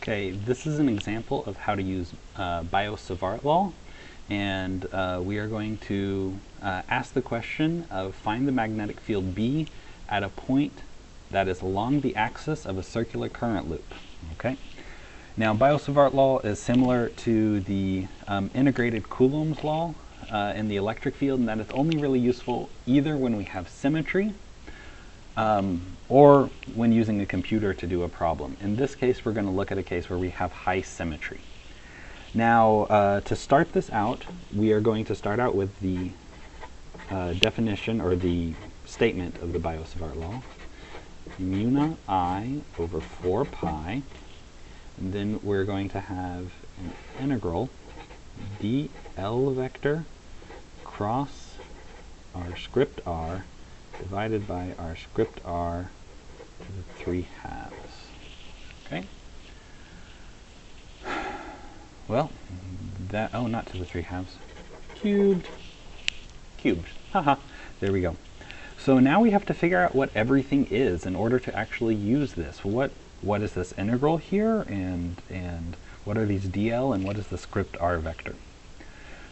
Okay, this is an example of how to use Biot-Savart law, and we are going to ask the question of find the magnetic field B at a point that is along the axis of a circular current loop. Okay. Now, Biot-Savart law is similar to the integrated Coulomb's law in the electric field, and that it's only really useful either when we have symmetry or when using a computer to do a problem. In this case, we're going to look at a case where we have high symmetry. Now, to start this out, we are going to start out with the definition or the statement of the Biot-Savart law. Mu naught I over 4 pi, and then we're going to have an integral dl vector cross our script r divided by our script r to the 3 halves. Okay? Well, that, oh, not to the 3 halves. Cubed. Haha. There we go. So now we have to figure out what everything is in order to actually use this. What is this integral here, and what are these dl, and what is the script r vector?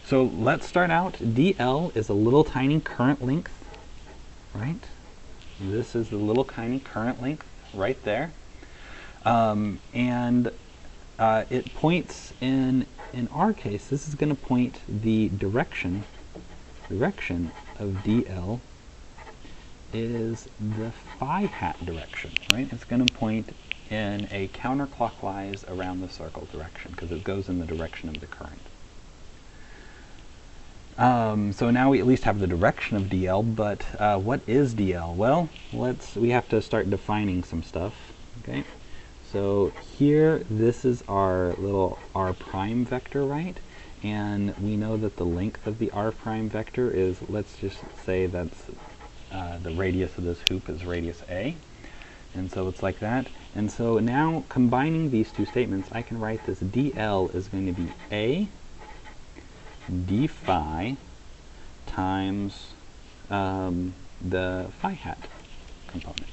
So let's start out. dl is a little tiny current length, right? This is the little tiny current length right there. It points in our case, this is going to point the direction of dl is the phi hat direction, right? It's going to point in a counterclockwise around the circle direction because it goes in the direction of the current. So now we at least have the direction of dl, but what is dl? Well, we have to start defining some stuff. Okay, so here this is our little r prime vector, right? And we know that the length of the r prime vector is, let's just say that's the radius of this hoop is radius a, and so it's like that. And so now combining these two statements, I can write this dl is going to be a d phi times the phi hat component.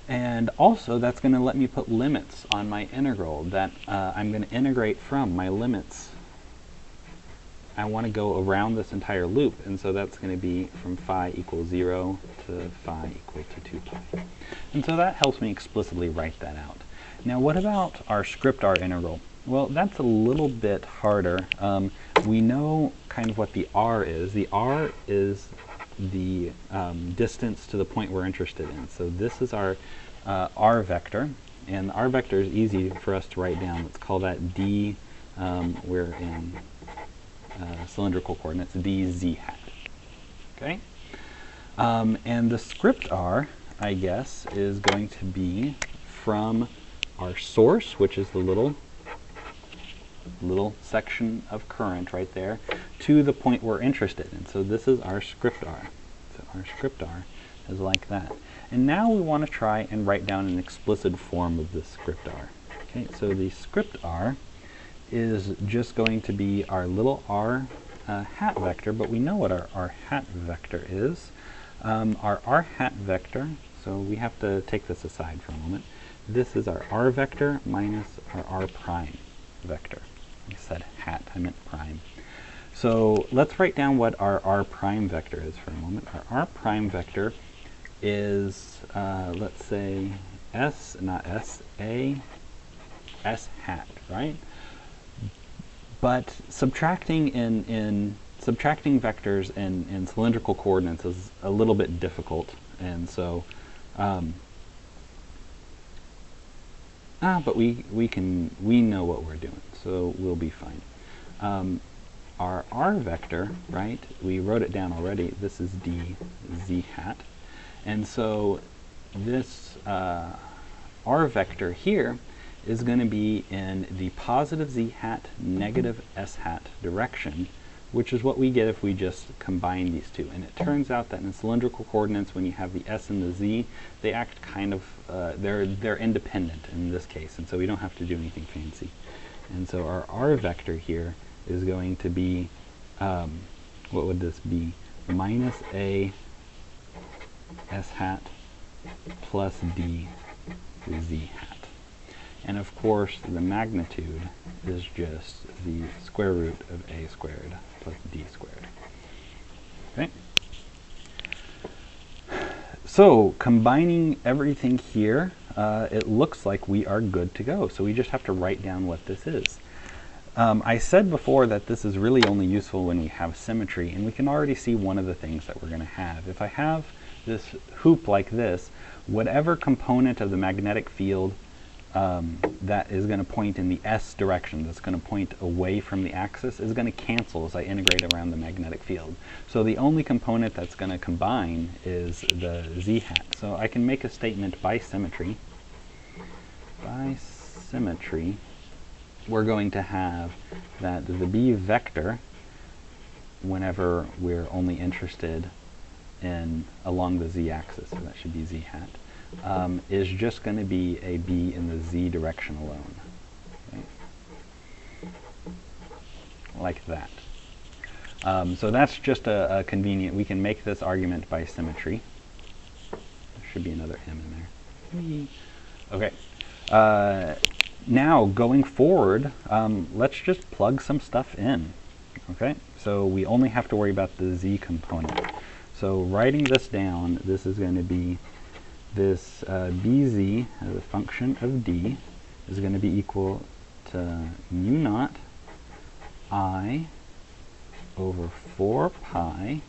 And also that's going to let me put limits on my integral that I'm going to integrate from my limits. I want to go around this entire loop, and so that's going to be from phi equals 0 to phi equal to 2 pi. And so that helps me explicitly write that out. Now what about our script r integral? Well, that's a little bit harder. We know kind of what the r is. The r is the distance to the point we're interested in. So this is our r vector, and the r vector is easy for us to write down. Let's call that d, we're in cylindrical coordinates, dz hat. Okay? And the script r, I guess, is going to be from our source, which is the little section of current right there, to the point we're interested in. So this is our script r. So our script r is like that. And now we want to try and write down an explicit form of this script r. Okay, so the script r is just going to be our little r hat vector, but we know what our r hat vector is. Our r hat vector, so we have to take this aside for a moment. This is our r vector minus our r prime vector. I said hat, I meant prime. So let's write down what our r prime vector is for a moment. Our r prime vector is, let's say, s, not s, a, s hat, right? But subtracting subtracting vectors in cylindrical coordinates is a little bit difficult, and so but we know what we're doing, so we'll be fine. Our r vector, right? We wrote it down already. This is d z hat, and so this r vector here is going to be in the positive z hat, negative s hat direction, which is what we get if we just combine these two. And it turns out that in cylindrical coordinates, when you have the s and the z, they act kind of, they're independent in this case, and so we don't have to do anything fancy. And so our r vector here is going to be, what would this be? Minus a s hat plus d z hat. And of course, the magnitude is just the square root of a squared plus d squared. Okay? So, combining everything here, it looks like we are good to go. So we just have to write down what this is. I said before that this is really only useful when we have symmetry, and we can already see one of the things that we're going to have. If I have this hoop like this, whatever component of the magnetic field that is going to point in the S direction, that's going to point away from the axis, is going to cancel as I integrate around the magnetic field. So the only component that's going to combine is the z hat. So I can make a statement by symmetry. By symmetry, we're going to have that the B vector, whenever we're only interested in along the z-axis, so that should be z hat, is just going to be a B in the z direction alone. Okay? Like that. So that's just a convenient, we can make this argument by symmetry. There should be another M in there. Okay. Now, going forward, let's just plug some stuff in. Okay, so we only have to worry about the z component. So writing this down, this is going to be this bz as a function of d is going to be equal to mu naught I over 4 pi.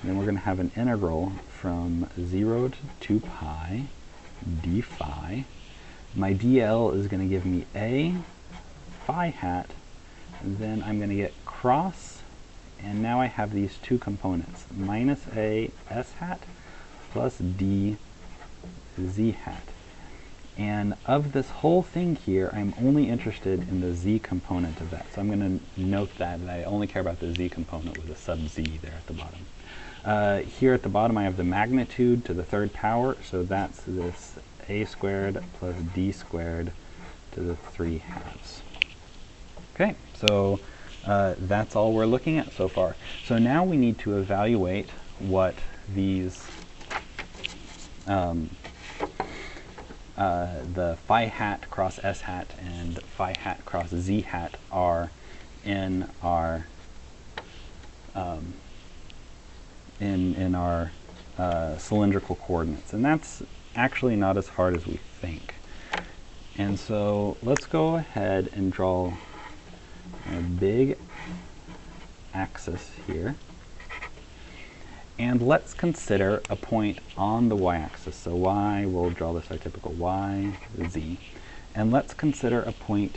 And then we're going to have an integral from 0 to 2 pi d phi. My dl is going to give me a phi hat, and then I'm going to get cross, and now I have these two components, minus a s hat plus d z hat. And of this whole thing here, I'm only interested in the z component of that. So I'm going to note that I only care about the z component with a sub z there at the bottom. Here at the bottom I have the magnitude to the third power, so that's this a squared plus d squared to the 3 halves. Okay, so that's all we're looking at so far. So now we need to evaluate what these the phi hat cross s hat and phi hat cross z hat are in our cylindrical coordinates, and that's actually not as hard as we think. And so let's go ahead and draw a big axis here, and let's consider a point on the y-axis. So y, we'll draw this our typical y, z, and let's consider a point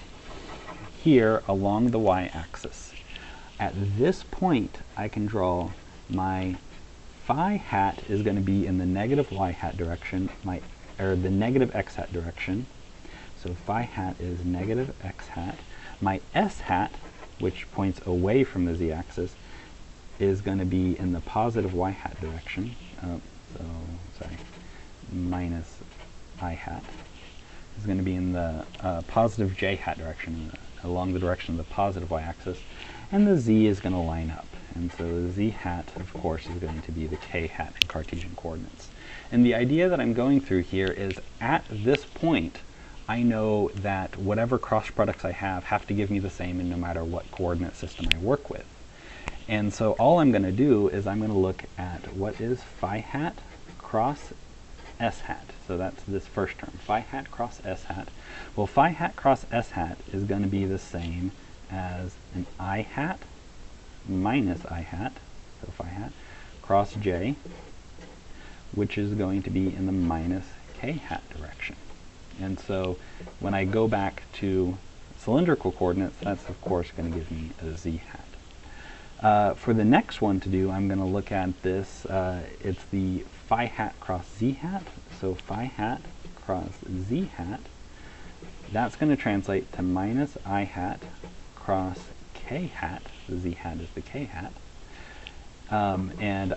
here along the y-axis. At this point I can draw my phi hat is going to be in the negative y hat direction, or the negative x hat direction. So phi hat is negative x hat. My s hat, which points away from the z-axis, is going to be in the positive y hat direction. Minus I hat is going to be in the positive j hat direction, along the direction of the positive y-axis, and the z is going to line up. And so the z hat, of course, is going to be the k hat in Cartesian coordinates. And the idea that I'm going through here is, at this point, I know that whatever cross products I have to give me the same in no matter what coordinate system I work with. And so all I'm going to do is I'm going to look at what is phi hat cross s hat. So that's this first term, phi hat cross s hat. Well, phi hat cross s hat is going to be the same as an I hat minus I hat, so phi hat, cross j, which is going to be in the minus k hat direction. And so when I go back to cylindrical coordinates, that's of course going to give me a z hat. For the next one to do, I'm going to look at this, it's the phi hat cross z hat, so phi hat cross z hat, that's going to translate to minus I hat cross k hat, the z hat is the k hat, and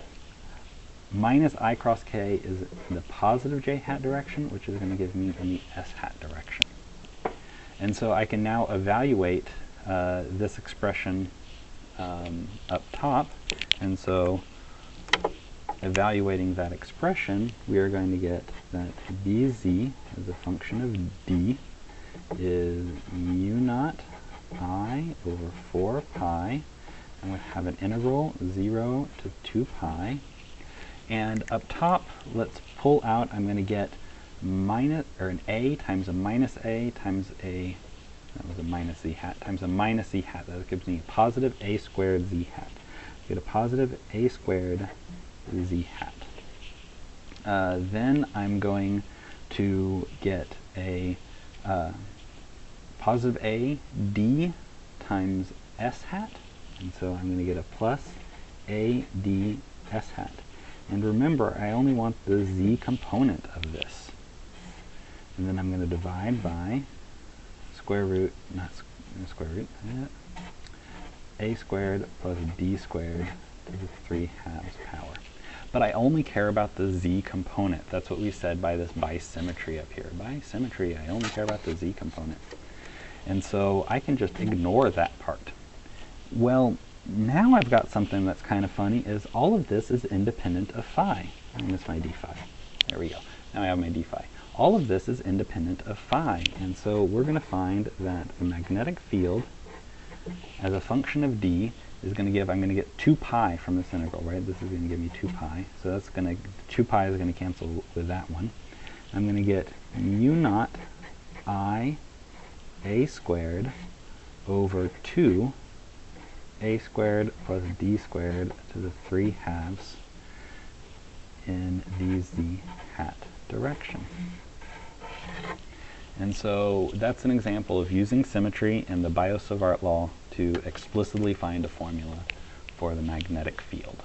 minus I cross k is in the positive j hat direction, which is going to give me in the s hat direction. And so I can now evaluate this expression up top, and so evaluating that expression, we are going to get that bz as a function of d is u naught I over 4 pi. I'm going to have an integral 0 to 2 pi. And up top, let's pull out, I'm going to get an a times a minus a times a, that was a minus z hat, times a minus z hat. That gives me positive a squared z hat. Get a positive a squared z hat. Then I'm going to get a positive a d times s hat. And so I'm going to get a plus a d s hat. And remember, I only want the z component of this. And then I'm going to divide by square root, not square root, a squared plus d squared to the 3 halves power. But I only care about the z component. That's what we said by this bisymmetry up here. By symmetry, I only care about the z component. And so I can just ignore that part. Well, now I've got something that's kind of funny, is all of this is independent of phi. I miss my d phi. There we go. Now I have my d phi. All of this is independent of phi. And so we're going to find that the magnetic field as a function of d is going to give, I'm going to get 2 pi from this integral, right? This is going to give me 2 pi. So that's going to, 2 pi is going to cancel with that one. I'm going to get u naught I a squared over 2 a squared plus d squared to the 3 halves in the z hat direction. And so that's an example of using symmetry and the Biot-Savart law to explicitly find a formula for the magnetic field.